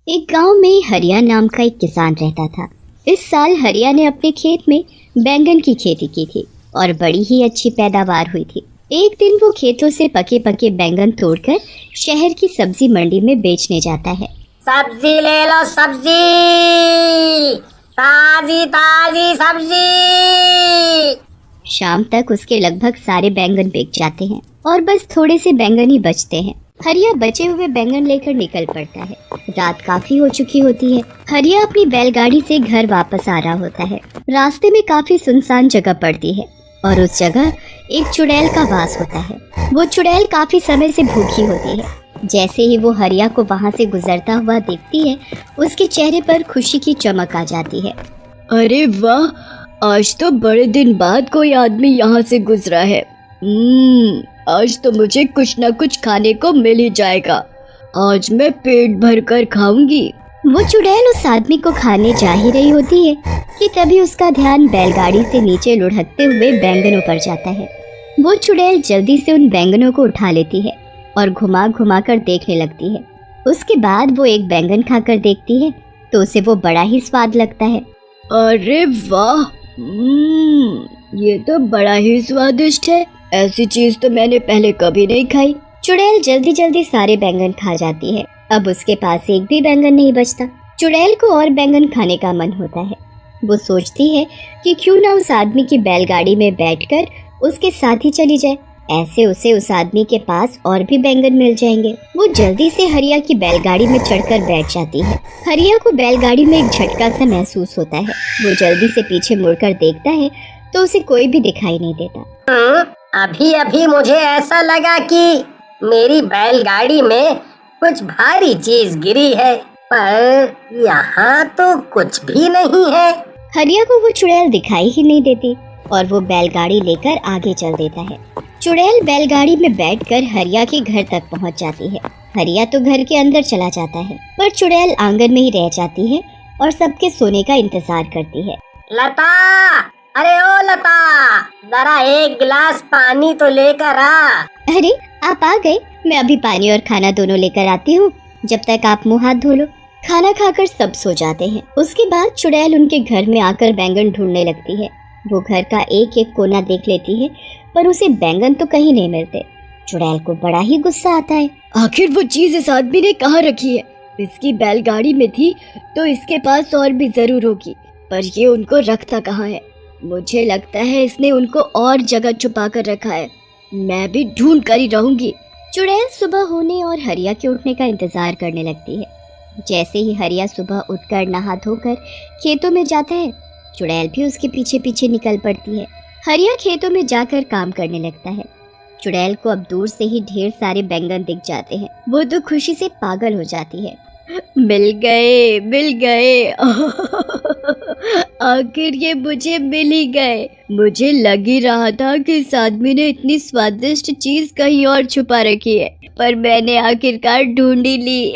एक गांव में हरिया नाम का एक किसान रहता था। इस साल हरिया ने अपने खेत में बैंगन की खेती की थी और बड़ी ही अच्छी पैदावार हुई थी। एक दिन वो खेतों से पके पके बैंगन तोड़कर शहर की सब्जी मंडी में बेचने जाता है। सब्जी ले लो, सब्जी ताजी ताजी सब्जी। शाम तक उसके लगभग सारे बैंगन बिक जाते हैं और बस थोड़े से बैंगन ही बचते हैं। हरिया बचे हुए बैंगन लेकर निकल पड़ता है। रात काफी हो चुकी होती है। हरिया अपनी बैलगाड़ी से घर वापस आ रहा होता है। रास्ते में काफी सुनसान जगह पड़ती है और उस जगह एक चुड़ैल का वास होता है। वो चुड़ैल काफी समय से भूखी होती है। जैसे ही वो हरिया को वहाँ से गुजरता हुआ देखती है, उसके चेहरे पर खुशी की चमक आ जाती है। अरे वाह, आज तो बड़े दिन बाद कोई आदमी यहाँ से गुजरा है। आज तो मुझे कुछ न कुछ खाने को मिल ही जाएगा। आज मैं पेट भर कर खाऊंगी। वो चुड़ैल उस आदमी को खाने जा ही रही होती है कि तभी उसका ध्यान बैलगाड़ी से नीचे लुढ़कते हुए बैंगनों पर जाता है। वो चुड़ैल जल्दी से उन बैंगनों को उठा लेती है और घुमा घुमा कर देखने लगती है। उसके बाद वो एक बैंगन खाकर देखती है तो उसे वो बड़ा ही स्वाद लगता है। अरे वाह, ये तो बड़ा ही स्वादिष्ट है। ऐसी चीज तो मैंने पहले कभी नहीं खाई। चुड़ैल जल्दी जल्दी सारे बैंगन खा जाती है। अब उसके पास एक भी बैंगन नहीं बचता। चुड़ैल को और बैंगन खाने का मन होता है। वो सोचती है कि क्यों ना उस आदमी की बैलगाड़ी में बैठकर उसके साथ ही चली जाए। ऐसे उसे उस आदमी के पास और भी बैंगन मिल जाएंगे। वो जल्दी से हरिया की बैलगाड़ी में चढ़कर बैठ जाती है। हरिया को बैलगाड़ी में एक झटका सा महसूस होता है। वो जल्दी से पीछे मुड़कर देखता है तो उसे कोई भी दिखाई नहीं देता। अभी अभी मुझे ऐसा लगा कि मेरी बैलगाड़ी में कुछ भारी चीज गिरी है, पर यहाँ तो कुछ भी नहीं है। हरिया को वो चुड़ैल दिखाई ही नहीं देती और वो बैलगाड़ी लेकर आगे चल देता है। चुड़ैल बैलगाड़ी में बैठकर हरिया के घर तक पहुँच जाती है। हरिया तो घर के अंदर चला जाता है, पर चुड़ैल आंगन में ही रह जाती है और सबके सोने का इंतजार करती है। लता, अरे ओ लता, जरा एक गिलास पानी तो लेकर आ। अरे आप आ गए, मैं अभी पानी और खाना दोनों लेकर आती हूँ। जब तक आप मुँह हाथ धो लो। खाना खाकर सब सो जाते हैं। उसके बाद चुड़ैल उनके घर में आकर बैंगन ढूंढने लगती है। वो घर का एक एक कोना देख लेती है, पर उसे बैंगन तो कहीं नहीं मिलते। चुड़ैल को बड़ा ही गुस्सा आता है। आखिर वो चीज इस आदमी ने कहाँ रखी है? इसकी बैलगाड़ी में थी तो इसके पास और भी जरूर होगी, पर ये उनको रखता कहाँ है? मुझे लगता है इसने उनको और जगह छुपा कर रखा है। मैं भी ढूंढ कर ही रहूंगी। चुड़ैल सुबह होने और हरिया के उठने का इंतजार करने लगती है। जैसे ही हरिया सुबह उठकर नहा धोकर खेतों में जाता है, चुड़ैल भी उसके पीछे पीछे निकल पड़ती है। हरिया खेतों में जाकर काम करने लगता है। चुड़ैल को अब दूर से ही ढेर सारे बैंगन दिख जाते हैं। वो तो खुशी से पागल हो जाती है। मिल गए, मिल गए। आखिर ये मुझे मिल ही गए। मुझे लग ही रहा था कि इस आदमी ने इतनी स्वादिष्ट चीज कहीं और छुपा रखी है, पर मैंने आखिरकार ढूंढ ही ली।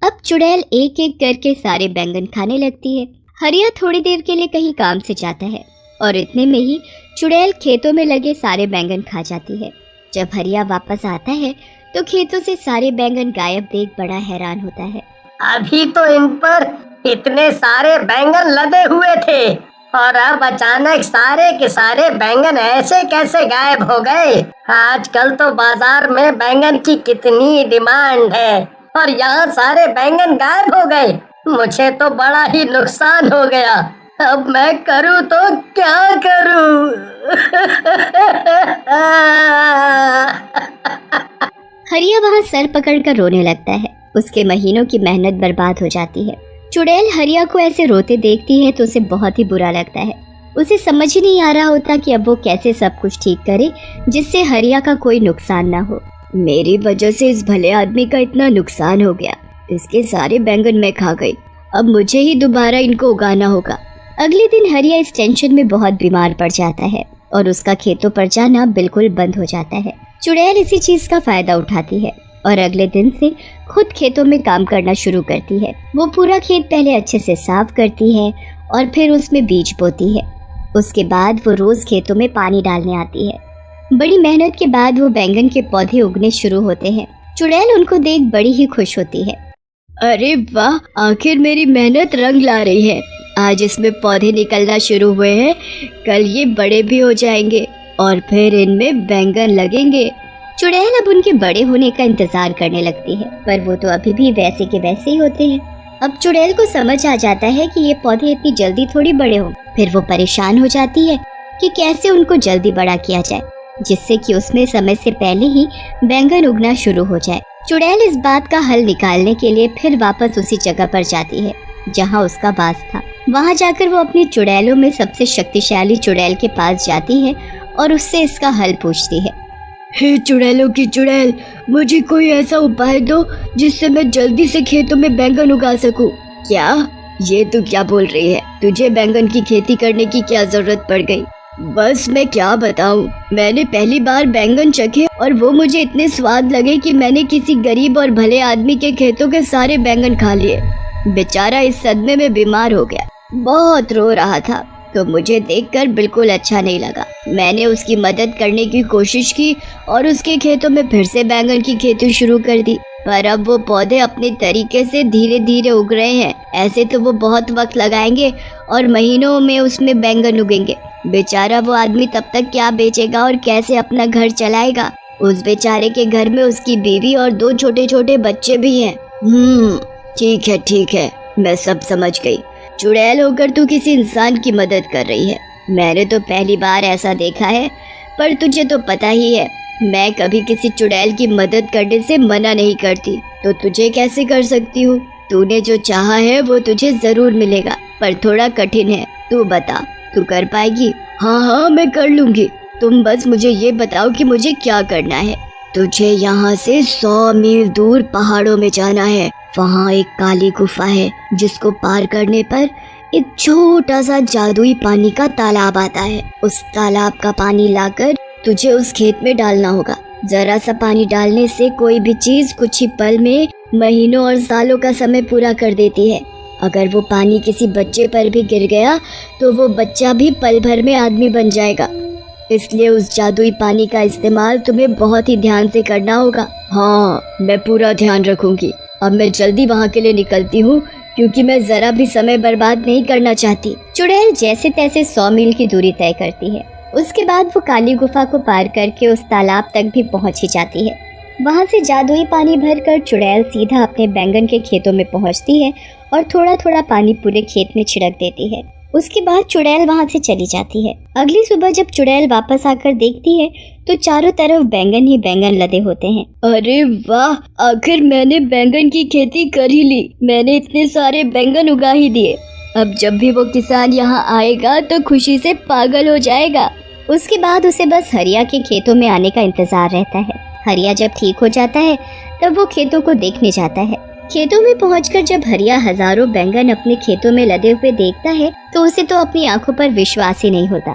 अब चुड़ैल एक एक करके सारे बैंगन खाने लगती है। हरिया थोड़ी देर के लिए कहीं काम से जाता है और इतने में ही चुड़ैल खेतों में लगे सारे बैंगन खा जाती है। जब हरिया वापस आता है तो खेतों से सारे बैंगन गायब देख बड़ा हैरान होता है। अभी तो इन पर इतने सारे बैंगन लदे हुए थे और अब अचानक सारे के सारे बैंगन ऐसे कैसे गायब हो गए? आजकल तो बाजार में बैंगन की कितनी डिमांड है और यहाँ सारे बैंगन गायब हो गए। मुझे तो बड़ा ही नुकसान हो गया। अब मैं करूँ तो क्या करूँ? हरिया वहाँ सर पकड़कर रोने लगता है। उसके महीनों की मेहनत बर्बाद हो जाती है। चुड़ैल हरिया को ऐसे रोते देखती है तो उसे बहुत ही बुरा लगता है। उसे समझ ही नहीं आ रहा होता कि अब वो कैसे सब कुछ ठीक करे जिससे हरिया का कोई नुकसान ना हो। मेरी वजह से इस भले आदमी का इतना नुकसान हो गया। इसके सारे बैंगन मैं खा गई। अब मुझे ही दोबारा इनको उगाना होगा। अगले दिन हरिया इस टेंशन में बहुत बीमार पड़ जाता है और उसका खेतों पर जाना बिल्कुल बंद हो जाता है। चुड़ैल इसी चीज का फायदा उठाती है और अगले दिन से खुद खेतों में काम करना शुरू करती है। वो पूरा खेत पहले अच्छे से साफ करती है और फिर उसमें बीज बोती है। उसके बाद वो रोज खेतों में पानी डालने आती है। बड़ी मेहनत के बाद वो बैंगन के पौधे उगने शुरू होते हैं। चुड़ैल उनको देख बड़ी ही खुश होती है। अरे वाह, आखिर मेरी मेहनत रंग ला रही है। आज इसमें पौधे निकलना शुरू हुए हैं, कल ये बड़े भी हो जाएंगे और फिर इनमें बैंगन लगेंगे। चुड़ैल अब उनके बड़े होने का इंतजार करने लगती है, पर वो तो अभी भी वैसे के वैसे ही होते हैं। अब चुड़ैल को समझ आ जाता है कि ये पौधे इतनी जल्दी थोड़ी बड़े हों। फिर वो परेशान हो जाती है कि कैसे उनको जल्दी बड़ा किया जाए, जिससे कि उसमें समय से पहले ही बैंगन उगना शुरू हो जाए। चुड़ैल इस बात का हल निकालने के लिए फिर वापस उसी जगह पर जाती है जहाँ उसका वास था। वहाँ जाकर वो अपनी चुड़ैलों में सबसे शक्तिशाली चुड़ैल के पास जाती है और उससे इसका हल पूछती है। हे चुड़ैलों की चुड़ैल, मुझे कोई ऐसा उपाय दो जिससे मैं जल्दी से खेतों में बैंगन उगा सकूं। क्या? ये तू क्या बोल रही है? तुझे बैंगन की खेती करने की क्या जरूरत पड़ गई? बस मैं क्या बताऊं, मैंने पहली बार बैंगन चखे और वो मुझे इतने स्वाद लगे कि मैंने किसी गरीब और भले आदमी के खेतों के सारे बैंगन खा लिए। बेचारा इस सदमे में बीमार हो गया, बहुत रो रहा था, तो मुझे देखकर बिल्कुल अच्छा नहीं लगा। मैंने उसकी मदद करने की कोशिश की और उसके खेतों में फिर से बैंगन की खेती शुरू कर दी, पर अब वो पौधे अपने तरीके से धीरे धीरे उग रहे हैं। ऐसे तो वो बहुत वक्त लगाएंगे और महीनों में उसमें बैंगन उगेंगे। बेचारा वो आदमी तब तक क्या बेचेगा और कैसे अपना घर चलाएगा? उस बेचारे के घर में उसकी बीवी और 2 छोटे छोटे बच्चे भी हैं। ठीक है, मैं सब समझ गई। चुड़ैल होकर तू किसी इंसान की मदद कर रही है। मैंने तो पहली बार ऐसा देखा है, पर तुझे तो पता ही है मैं कभी किसी चुड़ैल की मदद करने से मना नहीं करती, तो तुझे कैसे कर सकती हूँ? तूने जो चाहा है वो तुझे जरूर मिलेगा, पर थोड़ा कठिन है। तू बता, तू कर पाएगी? हाँ, मैं कर लूंगी। तुम बस मुझे ये बताओ कि मुझे क्या करना है। तुझे यहाँ से 100 मील दूर पहाड़ों में जाना है। वहाँ एक काली गुफा है जिसको पार करने पर एक छोटा सा जादुई पानी का तालाब आता है। उस तालाब का पानी लाकर तुझे उस खेत में डालना होगा। जरा सा पानी डालने से कोई भी चीज कुछ ही पल में महीनों और सालों का समय पूरा कर देती है। अगर वो पानी किसी बच्चे पर भी गिर गया तो वो बच्चा भी पल भर में आदमी बन जाएगा। इसलिए उस जादुई पानी का इस्तेमाल तुम्हें बहुत ही ध्यान से करना होगा। हाँ, मैं पूरा ध्यान रखूंगी। अब मैं जल्दी वहाँ के लिए निकलती हूँ, क्योंकि मैं जरा भी समय बर्बाद नहीं करना चाहती। चुड़ैल जैसे तैसे 100 मील की दूरी तय करती है। उसके बाद वो काली गुफा को पार करके उस तालाब तक भी पहुँच ही जाती है। वहाँ से जादुई पानी भरकर चुड़ैल सीधा अपने बैंगन के खेतों में पहुँचती है और थोड़ा थोड़ा पानी पूरे खेत में छिड़क देती है। उसके बाद चुड़ैल वहाँ से चली जाती है। अगली सुबह जब चुड़ैल वापस आकर देखती है तो चारों तरफ बैंगन ही बैंगन लदे होते हैं। अरे वाह, आखिर मैंने बैंगन की खेती कर ही ली। मैंने इतने सारे बैंगन उगा ही दिए। अब जब भी वो किसान यहाँ आएगा तो खुशी से पागल हो जाएगा। उसके बाद उसे बस हरिया के खेतों में आने का इंतजार रहता है। हरिया जब ठीक हो जाता है तब वो खेतों को देखने जाता है। खेतों में पहुंचकर जब हरिया हजारों बैंगन अपने खेतों में लदे हुए देखता है तो उसे तो अपनी आंखों पर विश्वास ही नहीं होता।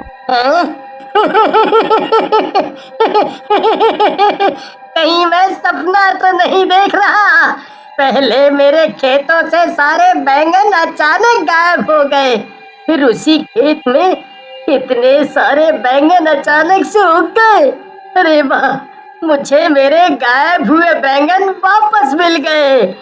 कहीं मैं सपना तो नहीं देख रहा? पहले मेरे खेतों से सारे बैंगन अचानक गायब हो गए, फिर उसी खेत में इतने सारे बैंगन अचानक से उग गए। अरे वाह, मुझे मेरे गायब हुए बैंगन वापस मिल गए।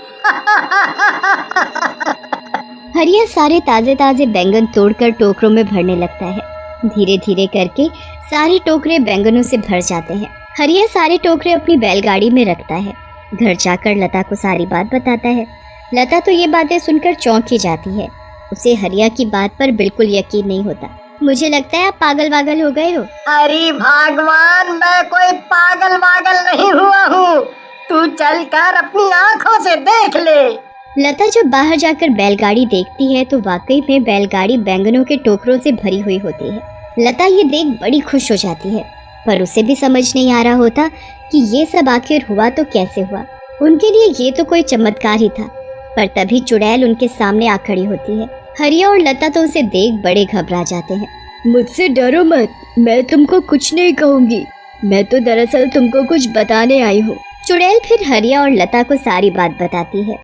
हरिया सारे ताजे ताजे बैंगन तोड़कर टोकरों में भरने लगता है। धीरे धीरे करके सारे टोकरे बैंगनों से भर जाते हैं। हरिया सारे टोकरे अपनी बैलगाड़ी में रखता है। घर जाकर लता को सारी बात बताता है। लता तो ये बातें सुनकर चौंक ही जाती है। उसे हरिया की बात पर बिल्कुल यकीन नहीं होता। मुझे लगता है आप पागल वागल हो गए हो। अरे भगवान, मैं कोई पागल वागल नहीं हुआ हूँ। तू चलकर अपनी आँखों से देख ले। लता जब बाहर जाकर बैलगाड़ी देखती है तो वाकई में बैलगाड़ी बैंगनों के टोकरों से भरी हुई होती है। लता ये देख बड़ी खुश हो जाती है, पर उसे भी समझ नहीं आ रहा होता कि ये सब आखिर हुआ तो कैसे हुआ। उनके लिए ये तो कोई चमत्कार ही था। पर तभी चुड़ैल उनके सामने आ खड़ी होती है। हरिया और लता तो उसे देख बड़े घबरा जाते हैं। मुझसे डरो मत, मैं तुमको कुछ नहीं कहूँगी। मैं तो दरअसल तुमको कुछ बताने आई हूँ। चुड़ैल फिर हरिया और लता को सारी बात बताती है।